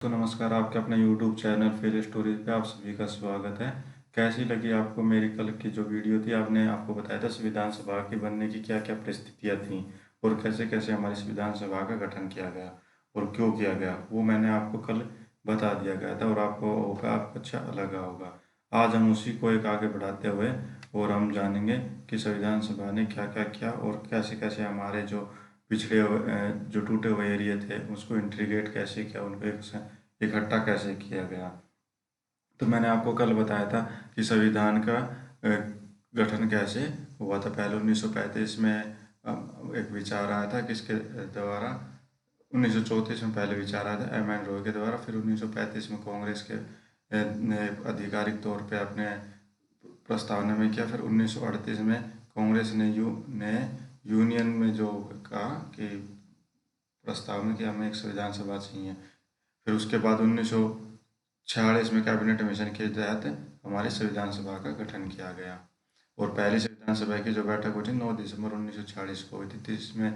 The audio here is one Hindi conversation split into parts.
तो नमस्कार, आपके अपने YouTube चैनल फेल स्टोरीज पे आप सभी का स्वागत है। कैसी लगी आपको मेरी कल की जो वीडियो थी? आपने आपको बताया था संविधान सभा के बनने की क्या क्या परिस्थितियां थी और कैसे कैसे हमारी संविधान सभा का गठन किया गया और क्यों किया गया, वो मैंने आपको कल बता दिया गया था और आपको अच्छा लगा होगा। आज हम उसी को एक आगे बढ़ाते हुए और हम जानेंगे कि संविधान सभा ने क्या क्या किया और कैसे कैसे हमारे जो जो टूटे हुए एरिया थे उसको इंटीग्रेट कैसे किया, उनको इकट्ठा कैसे किया गया। तो मैंने आपको कल बताया था कि संविधान का गठन कैसे हुआ था। पहले 1935 में एक विचार आया था, किसके द्वारा? 1934 में पहले विचार आया था एम एन रॉय के द्वारा। फिर 1935 में कांग्रेस के ने आधिकारिक तौर पे अपने प्रस्तावना में किया। फिर 1938 में कांग्रेस ने यूनियन में जो कहा कि प्रस्ताव में कि हमें एक संविधान सभा चाहिए। फिर उसके बाद 1946 में कैबिनेट मिशन के तहत हमारी संविधान सभा का गठन किया गया और पहली संविधान सभा की जो बैठक हुई थी 9 दिसंबर 1946 को हुई थी। इसमें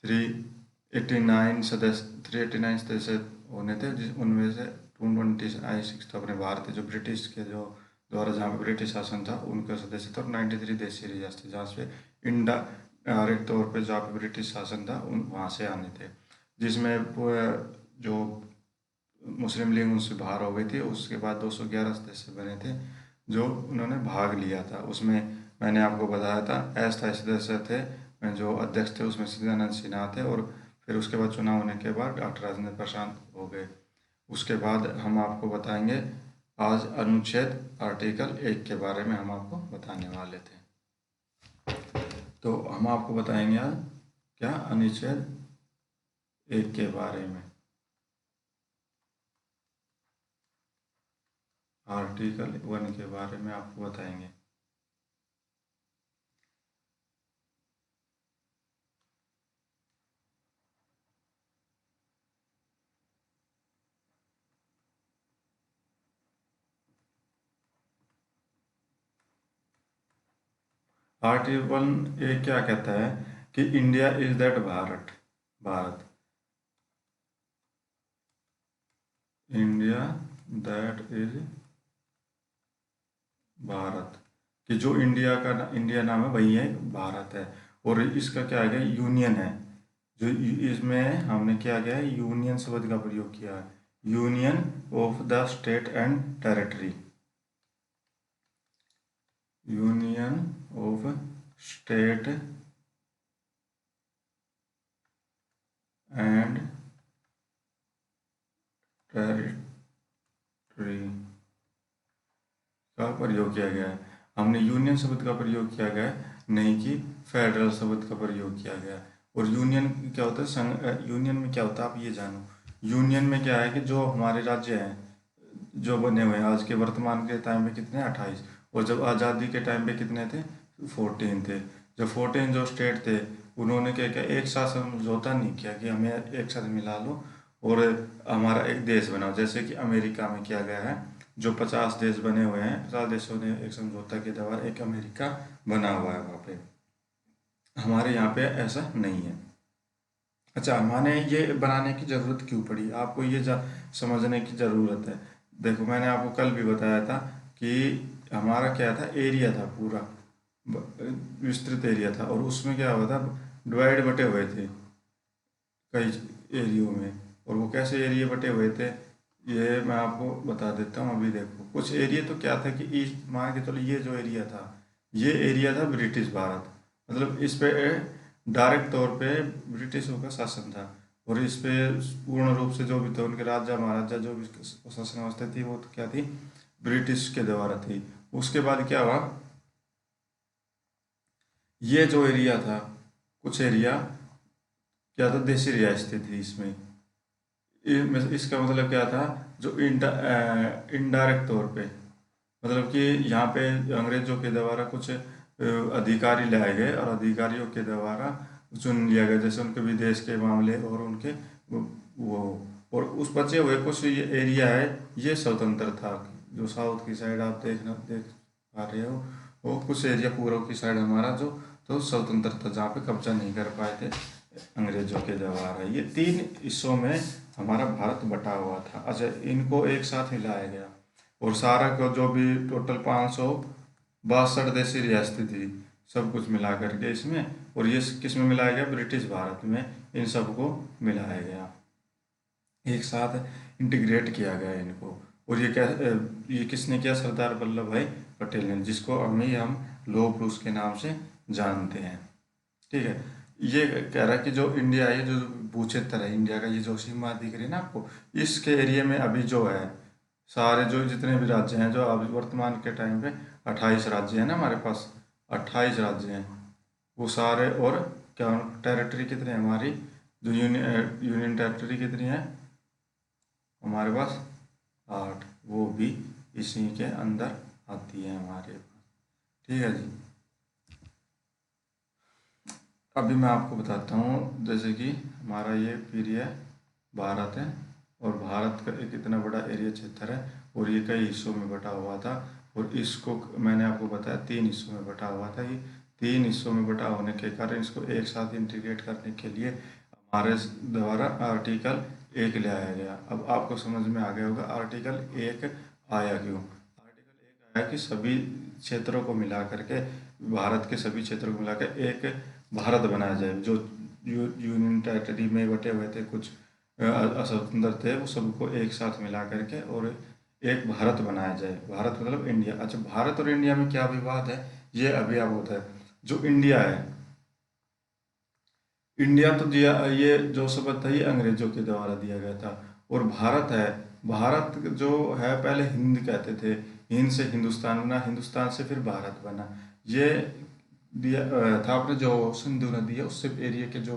389 सदस्य होने थे, उनमें से 226 तो अपने भारतीय जो ब्रिटिश के जो द्वारा जहाँ पे ब्रिटिश शासन था उनके सदस्य थे और 93 देशी रियासत थे जहाँ से इनडायरेक्ट तौर पे जहाँ पे ब्रिटिश शासन था उन वहाँ से आने थे, जिसमें जो मुस्लिम लीग उनसे बाहर हो गई थी। उसके बाद 211 सदस्य बने थे जो उन्होंने भाग लिया था। उसमें मैंने आपको बताया था अस्थायी सदस्य थे, जो अध्यक्ष थे उसमें सच्चिदानंद सिन्हा थे और फिर उसके बाद चुनाव होने के बाद डॉक्टर राजेंद्र प्रसाद हो गए। उसके बाद हम आपको बताएंगे आज अनुच्छेद आर्टिकल 1 के बारे में हम आपको बताने वाले थे। तो हम आपको बताएंगे आज क्या अनुच्छेद 1 के बारे में, आर्टिकल 1 के बारे में आपको बताएंगे। आर्टिकल ए क्या कहता है कि India is that Bharat, Bharat, India that is Bharat, कि जो इंडिया नाम है वही है भारत है। और इसका क्या है, यूनियन है। जो इसमें हमने क्या किया है, यूनियन शब्द का प्रयोग किया है, union of the state and territory, union of state and territory का प्रयोग किया गया है। हमने यूनियन शब्द का प्रयोग किया गया है, नहीं कि फेडरल शब्द का प्रयोग किया गया है। और यूनियन क्या होता है, यूनियन में क्या होता है आप ये जानो। यूनियन में क्या है कि जो हमारे राज्य हैं जो बने हुए हैं आज के वर्तमान के टाइम पे कितने 28, और जब आज़ादी के टाइम पे कितने थे 14 थे। जो 14 जो स्टेट थे उन्होंने क्या किया, एक साथ समझौता नहीं किया कि हमें एक साथ मिला लो और हमारा एक देश बनाओ। जैसे कि अमेरिका में किया गया है, जो 50 देश बने हुए हैं, 50 देशों ने एक समझौता के द्वारा एक अमेरिका बना हुआ है वहाँ पे। हमारे यहाँ पे ऐसा नहीं है। अच्छा, हमारे ये बनाने की ज़रूरत क्यों पड़ी, आपको ये समझने की ज़रूरत है। देखो मैंने आपको कल भी बताया था कि हमारा क्या था, एरिया था पूरा विस्तृत एरिया था और उसमें क्या हुआ था, डिवाइड बटे हुए थे कई एरियो में। और वो कैसे एरिया बटे हुए थे ये मैं आपको बता देता हूँ। अभी देखो कुछ एरिया तो क्या था कि ईस्ट मान के चलो, ये जो एरिया था ये एरिया था ब्रिटिश भारत, मतलब इस पे डायरेक्ट तौर पे ब्रिटिशों का शासन था और इस पे पूर्ण रूप से जो भी थे उनके राजा महाराजा जो भी शासन व्यवस्था थी वो तो क्या थी, ब्रिटिश के द्वारा थी। उसके बाद क्या हुआ, ये जो एरिया था कुछ एरिया क्या था, देशी रियासतें थी इसमें। इसका मतलब क्या था, जो इनडायरेक्ट तौर पे, मतलब कि यहाँ पे अंग्रेजों के द्वारा कुछ अधिकारी लाए गए और अधिकारियों के द्वारा चुन लिया गया, जैसे उनके विदेश के मामले और उनके वो और उस बचे हुए कुछ ये एरिया है ये स्वतंत्र था। जो साउथ की साइड आप देख पा रहे हो, वो कुछ एरिया पूर्व की साइड हमारा जो तो स्वतंत्र था, जहाँ पे कब्जा नहीं कर पाए थे अंग्रेजों के द्वारा। ये 3 हिस्सों में हमारा भारत बटा हुआ था। अच्छा, इनको एक साथ मिलाया गया और सारा को जो भी टोटल 562 देशी रियासतें थी, सब कुछ मिला करके इसमें, और ये किस में मिलाया गया, ब्रिटिश भारत में इन सबको मिलाया गया, एक साथ इंटीग्रेट किया गया इनको। और ये किसने किया, सरदार वल्लभ भाई पटेल ने, जिसको अभी हम लौह पुरुष के नाम से जानते हैं। ठीक है, ये कह रहा है कि जो इंडिया है, जो भू क्षेत्र है इंडिया का, ये जो सीमा दिख रही है ना आपको, इसके एरिया में अभी जो है सारे जो जितने भी राज्य हैं, जो अभी वर्तमान के टाइम पे 28 राज्य हैं ना हमारे पास, 28 राज्य हैं वो सारे, और क्या टेरिटरी कितनी है हमारी, जो यूनियन टेरिटरी कितनी है हमारे पास, 8, वो भी इसी के अंदर आती है हमारे पास। ठीक है जी, अभी मैं आपको बताता हूँ, जैसे कि हमारा ये पीरियड भारत है, और भारत का एक इतना बड़ा एरिया क्षेत्र है, और ये कई हिस्सों में बटा हुआ था, और इसको मैंने आपको बताया 3 हिस्सों में बटा हुआ था। ये 3 हिस्सों में बटा होने के कारण इसको एक साथ इंटीग्रेट करने के लिए हमारे द्वारा आर्टिकल 1 ले आया गया। अब आपको समझ में आ गया होगा आर्टिकल 1 आया क्यों। आर्टिकल 1 आया कि सभी क्षेत्रों को मिला करके, भारत के सभी क्षेत्रों को मिलाकर एक भारत बनाया जाए। जो यूनियन टेरिटरी में बटे हुए थे, कुछ स्वतंत्र थे, वो सबको एक साथ मिला करके और एक भारत बनाया जाए। भारत मतलब इंडिया। अच्छा, भारत और इंडिया में क्या विवाद है, ये अभी आपको बताया। जो इंडिया है, इंडिया तो दिया, ये जो शब्द था ये अंग्रेजों के द्वारा दिया गया था। और भारत है, भारत जो है पहले हिंद कहते थे, हिंद से हिंदुस्तान बना, हिंदुस्तान से फिर भारत बना। ये दिया था अपने जो सिंधु नदी है उससे एरिया के जो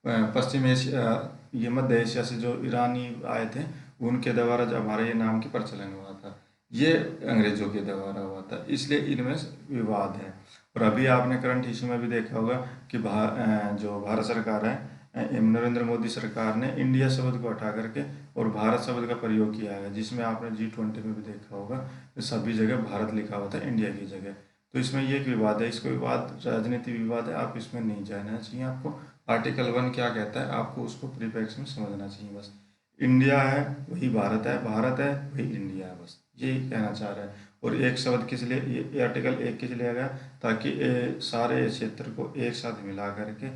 पश्चिम एशिया, ये मध्य एशिया से जो ईरानी आए थे, उनके द्वारा जब हमारा ये नाम की प्रचलन हुआ था, ये अंग्रेजों के द्वारा हुआ था, इसलिए इनमें विवाद है। और अभी आपने करंट इशू में भी देखा होगा कि जो भारत सरकार है, नरेंद्र मोदी सरकार ने इंडिया शब्द को हटा करके और भारत शब्द का प्रयोग किया है, जिसमें आपने G20 में भी देखा होगा कि सभी जगह भारत लिखा हुआ था इंडिया की जगह। तो इसमें ये एक विवाद है, इसको विवाद राजनीति विवाद है, आप इसमें नहीं जाना चाहिए। आपको आर्टिकल 1 क्या कहता है, आपको उसको प्रीफेक्स में समझना चाहिए बस। इंडिया है वही भारत है, भारत है वही इंडिया है, बस यही कहना चाह रहा है। और एक शब्द किस लिए, ये आर्टिकल 1 किस लिए गया, ताकि सारे क्षेत्र को एक साथ मिला करके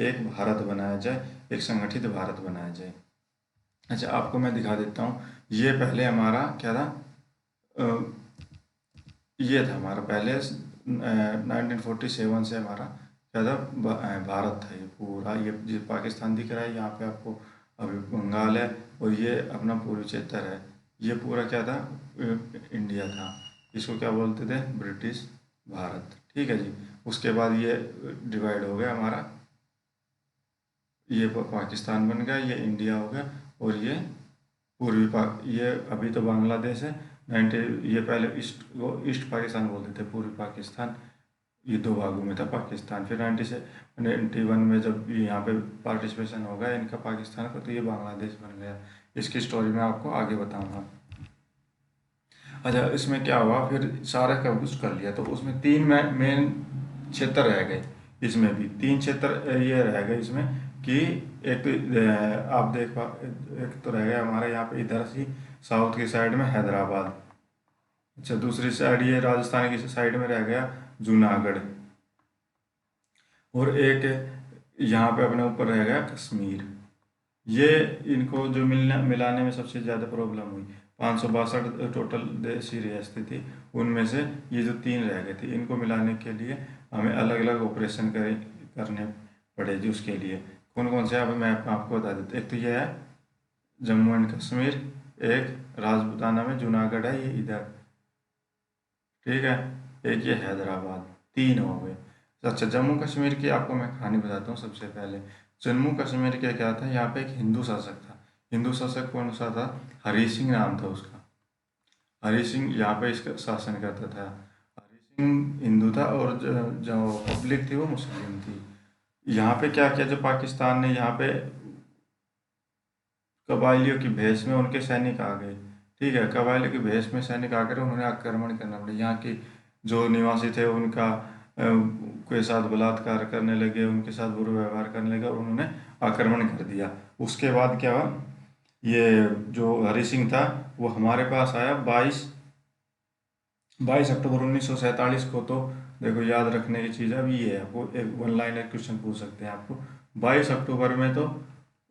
एक भारत बनाया जाए, एक संगठित भारत बनाया जाए। अच्छा, आपको मैं दिखा देता हूँ, ये पहले हमारा क्या था, ये था हमारा पहले 1947 से हमारा क्या था, भारत था ये पूरा। ये पाकिस्तान दिख रहा है यहाँ पे आपको, अभी बंगाल है, और ये अपना पूर्वी क्षेत्र है। ये पूरा क्या था, इंडिया था। इसको क्या बोलते थे, ब्रिटिश भारत। ठीक है जी, उसके बाद ये डिवाइड हो गया हमारा, ये पाकिस्तान बन गया, ये इंडिया हो गया, और ये ये अभी तो बांग्लादेश है। 90, ये पहले ईस्ट पाकिस्तान बोलते थे, पूर्वी पाकिस्तान, ये 2 भागों में था पाकिस्तान। फिर 91 में जब यहाँ पे पार्टिसिपेशन हो गया इनका पाकिस्तान का, तो ये बांग्लादेश बन गया। इसकी स्टोरी मैं आपको आगे बताऊंगा। अच्छा, इसमें क्या हुआ, फिर सारा का कुछ कर लिया, तो उसमें 3 मेन क्षेत्र रह गए। इसमें भी 3 क्षेत्र ये रह गए इसमें कि एक तो आप देख पा, एक तो रह गया हमारे यहाँ पे इधर से साउथ की साइड में हैदराबाद। अच्छा, दूसरी साइड ये राजस्थान की साइड में रह गया जूनागढ़, और एक यहाँ पे अपने ऊपर रह गया कश्मीर। ये इनको जो मिलाने में सबसे ज़्यादा प्रॉब्लम हुई। 562 टोटल देशी रियासतें थी, उनमें से ये जो 3 रह गए थे, इनको मिलाने के लिए हमें अलग अलग ऑपरेशन करने पड़े जी। उसके लिए कौन कौन से, अब मैं आपको बता देता। एक तो ये है जम्मू एंड कश्मीर, एक राजपूताना में जूनागढ़ है, ये इधर, ठीक है, एक ये हैदराबाद, 3 हो गए। अच्छा, जम्मू कश्मीर की आपको मैं कहानी बताता हूँ। सबसे पहले जम्मू कश्मीर के क्या था, यहाँ पे एक हिंदू शासक था। हिंदू शासक कौन सा था, हरी सिंह नाम था उसका। हरी सिंह यहाँ पे इसका शासन करता था। हरी सिंह हिंदू था, और जो पब्लिक थी वो मुस्लिम थी। यहाँ पे क्या किया, जो पाकिस्तान ने यहाँ पे कबायलियों की भेष में उनके सैनिक आ गए। ठीक है, कबायलियों की भेष में सैनिक आकर उन्होंने आक्रमण करना पड़ा। यहाँ के जो निवासी थे उनका के साथ बलात्कार करने लगे, उनके साथ बुरा व्यवहार करने लगे, और उन्होंने आक्रमण कर दिया। उसके बाद क्या हुआ, ये जो हरि सिंह था वो हमारे पास आया 22 अक्टूबर 1947 को। तो देखो याद रखने की चीज़ अब ये है, आपको एक वन लाइनर क्वेश्चन पूछ सकते हैं आपको। 22 अक्टूबर में तो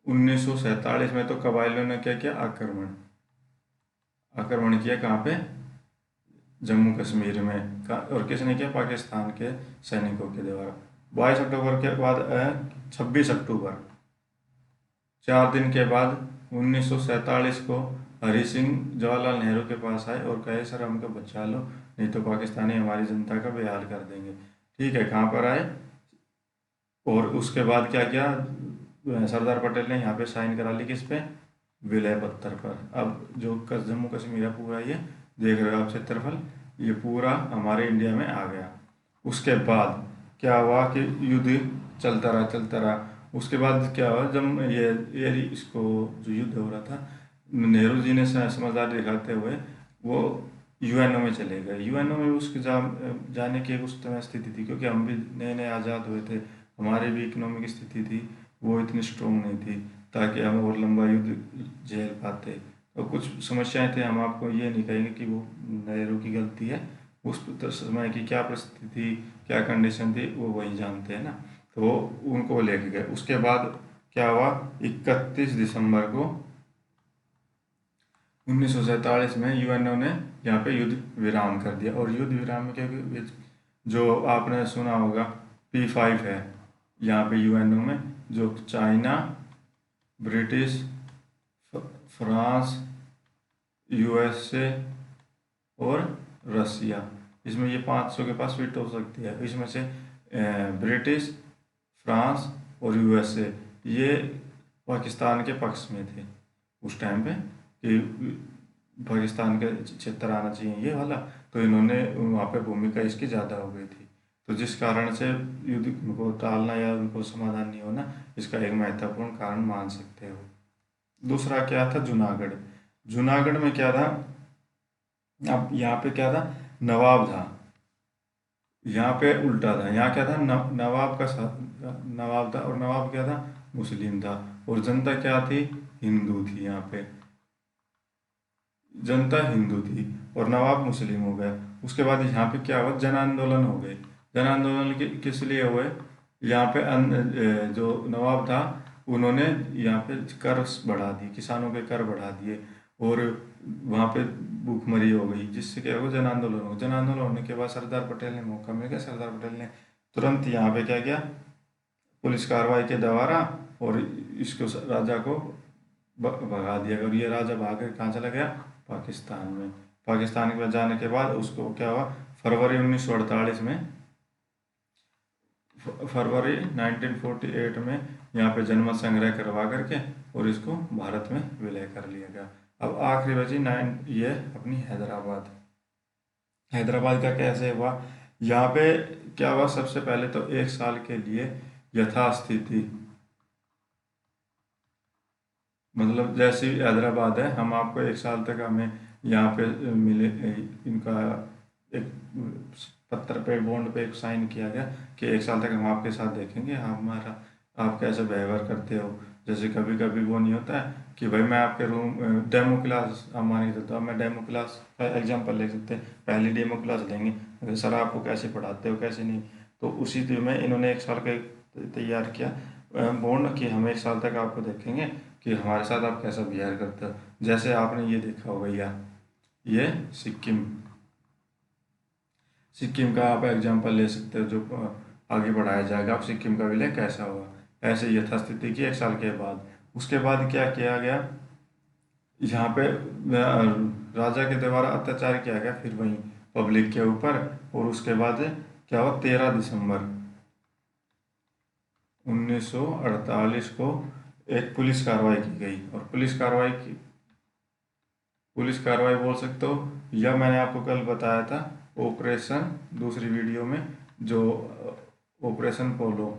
1947 में तो कबायलियों ने क्या किया, आक्रमण आक्रमण किया कहाँ पे, जम्मू कश्मीर में और किसने किया, पाकिस्तान के सैनिकों के द्वारा। 22 अक्टूबर के बाद 26 अक्टूबर, 4 दिन के बाद 1947 को हरि सिंह जवाहरलाल नेहरू के पास आए और कहे सर हमको बचा लो, नहीं तो पाकिस्तानी हमारी जनता का बेहाल कर देंगे। ठीक है, कहाँ पर आए, और उसके बाद क्या किया, सरदार पटेल ने यहाँ पे साइन करा ली किस पे, विलय पत्थर पर। अब जो जम्मू कश्मीर है पूरा ये देख रहे हो आप क्षेत्रफल, ये पूरा हमारे इंडिया में आ गया। उसके बाद क्या हुआ कि युद्ध चलता रहा। उसके बाद क्या हुआ, जब ये इसको जो युद्ध हो रहा था, नेहरू जी ने समझदारी दिखाते हुए वो यूएनओ में चले गए। यूएनओ में उसके जाने की उस समय स्थिति थी, क्योंकि हम भी नए नए आज़ाद हुए थे, हमारी भी इकोनॉमिक स्थिति थी वो इतनी स्ट्रोंग नहीं थी ताकि हम और लंबा युद्ध झेल पाते। तो कुछ समस्याएं थे, हम आपको ये नहीं कहेंगे कि वो नेहरू की गलती है, उस समय की क्या परिस्थिति थी, क्या कंडीशन थी, वो वही जानते हैं ना। तो उनको लेके गए। उसके बाद क्या हुआ, 31 दिसंबर को 1947 में यूएनओ ने यहाँ पे युद्ध विराम कर दिया। और युद्ध विराम में क्या, जो आपने सुना होगा P5 है यहाँ पे यूएनओ में, जो चाइना, ब्रिटिश, फ्रांस, यूएसए और रसिया, इसमें ये 500 के पास वीटो हो सकती है। इसमें से ब्रिटिश, फ्रांस और यूएसए ये पाकिस्तान के पक्ष में थे उस टाइम पे कि पाकिस्तान के क्षेत्र आना चाहिए ये वाला। तो इन्होंने वहाँ पे भूमिका इसकी ज़्यादा हो गई थी, तो जिस कारण से युद्ध को टालना या उनको समाधान नहीं होना, इसका एक महत्वपूर्ण कारण मान सकते हो। दूसरा क्या था, जूनागढ़। जूनागढ़ में क्या था, अब यहाँ पे क्या था, नवाब था, यहाँ पे उल्टा था। यहाँ क्या था, नवाब का नवाब था, और नवाब क्या था, मुस्लिम था, और जनता क्या थी, हिंदू थी। यहाँ पे जनता हिंदू थी और नवाब मुस्लिम हो गया। उसके बाद यहाँ पे क्या हुआ, जन आंदोलन हो गए। जन आंदोलन किस लिए हुए, यहाँ पे जो नवाब था उन्होंने यहाँ पे कर बढ़ा दिए, किसानों के कर बढ़ा दिए, और वहाँ पे भूखमरी हो गई, जिससे क्या हुआ, जन आंदोलन हो। जन आंदोलन होने के बाद सरदार पटेल ने मौका मिल गया, सरदार पटेल ने तुरंत यहाँ पे क्या किया, पुलिस कार्रवाई के द्वारा, और इसको राजा को भगा दिया। और ये राजा भाग कर कहाँ चला गया, पाकिस्तान में। पाकिस्तान में जाने के बाद उसको क्या हुआ, फरवरी 1948 में, फरवरी 1948 में यहाँ पे जनमत संग्रह करवा करके और इसको भारत में विलय कर लिया गया। अब आखिरी बची ये अपनी हैदराबाद। हैदराबाद का कैसे हुआ, यहाँ पे क्या हुआ, सबसे पहले तो 1 साल के लिए यथास्थिति, मतलब जैसी हैदराबाद है, हम आपको 1 साल तक हमें यहाँ पे मिले, इनका एक पत्थर पे, बॉन्ड पे एक साइन किया गया कि 1 साल तक हम आपके साथ देखेंगे हमारा आप कैसे व्यवहार करते हो। जैसे कभी कभी वो नहीं होता है कि भाई मैं आपके रूम डेमो क्लास, हम मान के चलता हूँ, मैं डेमो क्लास का एग्जाम्पल ले सकते हैं, पहली डेमो क्लास लेंगे, सर आपको कैसे पढ़ाते हो कैसे नहीं। तो उसी में इन्होंने 1 साल का तैयार किया बॉन्ड कि हम 1 साल तक आपको देखेंगे कि हमारे साथ आप कैसा बिहेव करते हो। जैसे आपने ये देखा हो भैया, ये सिक्किम, सिक्किम का आप एग्जाम्पल ले सकते हो, जो आगे बढ़ाया जाएगा, आप सिक्किम का विलय कैसा हुआ। ऐसे यथास्थिति की 1 साल के बाद। उसके बाद क्या किया गया, यहाँ पे राजा के द्वारा अत्याचार किया गया फिर वहीं पब्लिक के ऊपर। और उसके बाद क्या हुआ, 13 दिसंबर 1948 को एक पुलिस कार्रवाई की गई। और पुलिस कार्रवाई बोल सकते हो, या मैंने आपको कल बताया था ऑपरेशन, दूसरी वीडियो में, जो ऑपरेशन पोलो,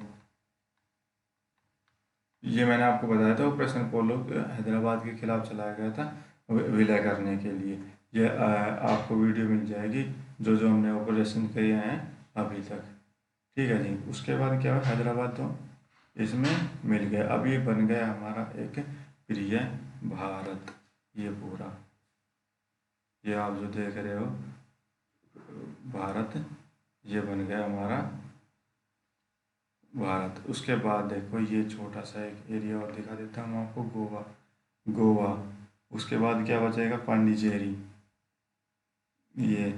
ये मैंने आपको बताया था, ऑपरेशन पोलो हैदराबाद के खिलाफ चलाया गया था विलय करने के लिए। ये आपको वीडियो मिल जाएगी, जो जो हमने ऑपरेशन किए हैं अभी तक। ठीक है जी। उसके बाद क्या हुआ, हैदराबाद तो इसमें मिल गया। अब ये बन गया हमारा एक प्रिय भारत, ये पूरा, ये आप जो देख रहे हो भारत, ये बन गया हमारा भारत। उसके बाद देखो ये छोटा सा एक एरिया और दिखा देता हूँ आपको, गोवा, गोवा। उसके बाद क्या बचेगा, पांडिचेरी, ये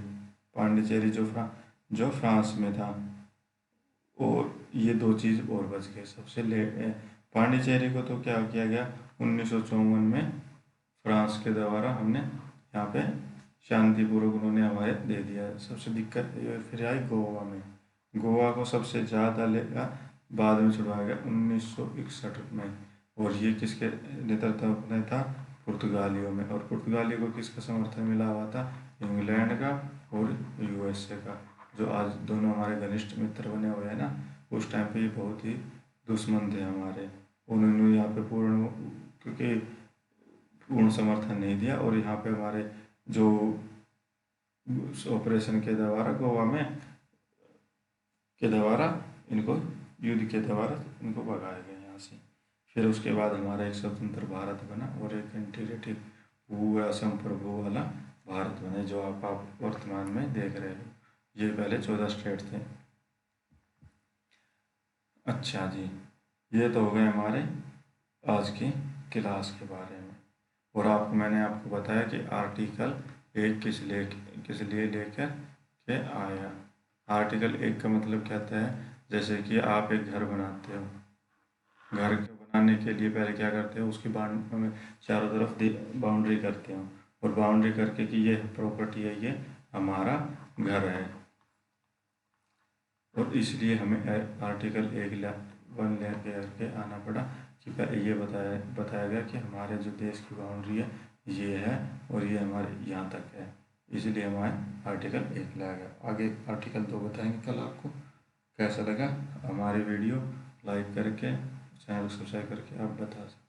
पांडिचेरी जो फ्रांस में था। और ये दो चीज़ और बच गए सबसे लेट। पांडिचेरी को तो क्या किया गया 1954 में फ्रांस के द्वारा, हमने यहाँ पे शांतिपूर्वक उन्होंने हमारे दे दिया। सबसे दिक्कत ये फिर आई गोवा में। गोवा को सबसे ज़्यादा लेगा बाद में छुड़वाया गया 1961 में। और ये किसके नेतृत्व में था, पुर्तगालियों में। और पुर्तगालियों को किसका समर्थन मिला हुआ था, इंग्लैंड का और यूएसए का, जो आज दोनों हमारे घनिष्ठ मित्र बने हुए हैं ना। उस टाइम पे ये बहुत ही दुश्मन थे हमारे। उन्होंने यहाँ पे क्योंकि पूर्ण समर्थन नहीं दिया। और यहाँ पे हमारे जो ऑपरेशन के द्वारा गोवा में के द्वारा इनको युद्ध के द्वारा इनको भगाया गया यहाँ से। फिर उसके बाद हमारा एक स्वतंत्र भारत बना और एक इंटीग्रेटेड पूरा संप्रभु वाला भारत बना, जो आप वर्तमान में देख रहे हो। ये पहले 14 स्टेट थे। अच्छा जी, ये तो हो गए हमारे आज की क्लास के बारे में। और मैंने आपको बताया कि आर्टिकल 1 किस लिए लेकर के आया। आर्टिकल 1 का मतलब क्या होता है, जैसे कि आप एक घर बनाते हो, घर के बनाने के लिए पहले क्या करते हो, उसकी चारों तरफ बाउंड्री करते हो। और बाउंड्री करके कि ये प्रॉपर्टी है, ये हमारा घर है। और इसलिए हमें आर्टिकल 1 लेके आना पड़ा कि ये बताया गया कि हमारे जो देश की बाउंड्री है ये है और ये हमारे यहाँ तक है। इसलिए हमारे आर्टिकल 1 लाया गया। आगे आर्टिकल 2 बताएंगे कल आपको। कैसा लगा हमारी वीडियो, लाइक करके चैनल को सब्सक्राइब करके आप बता सकते।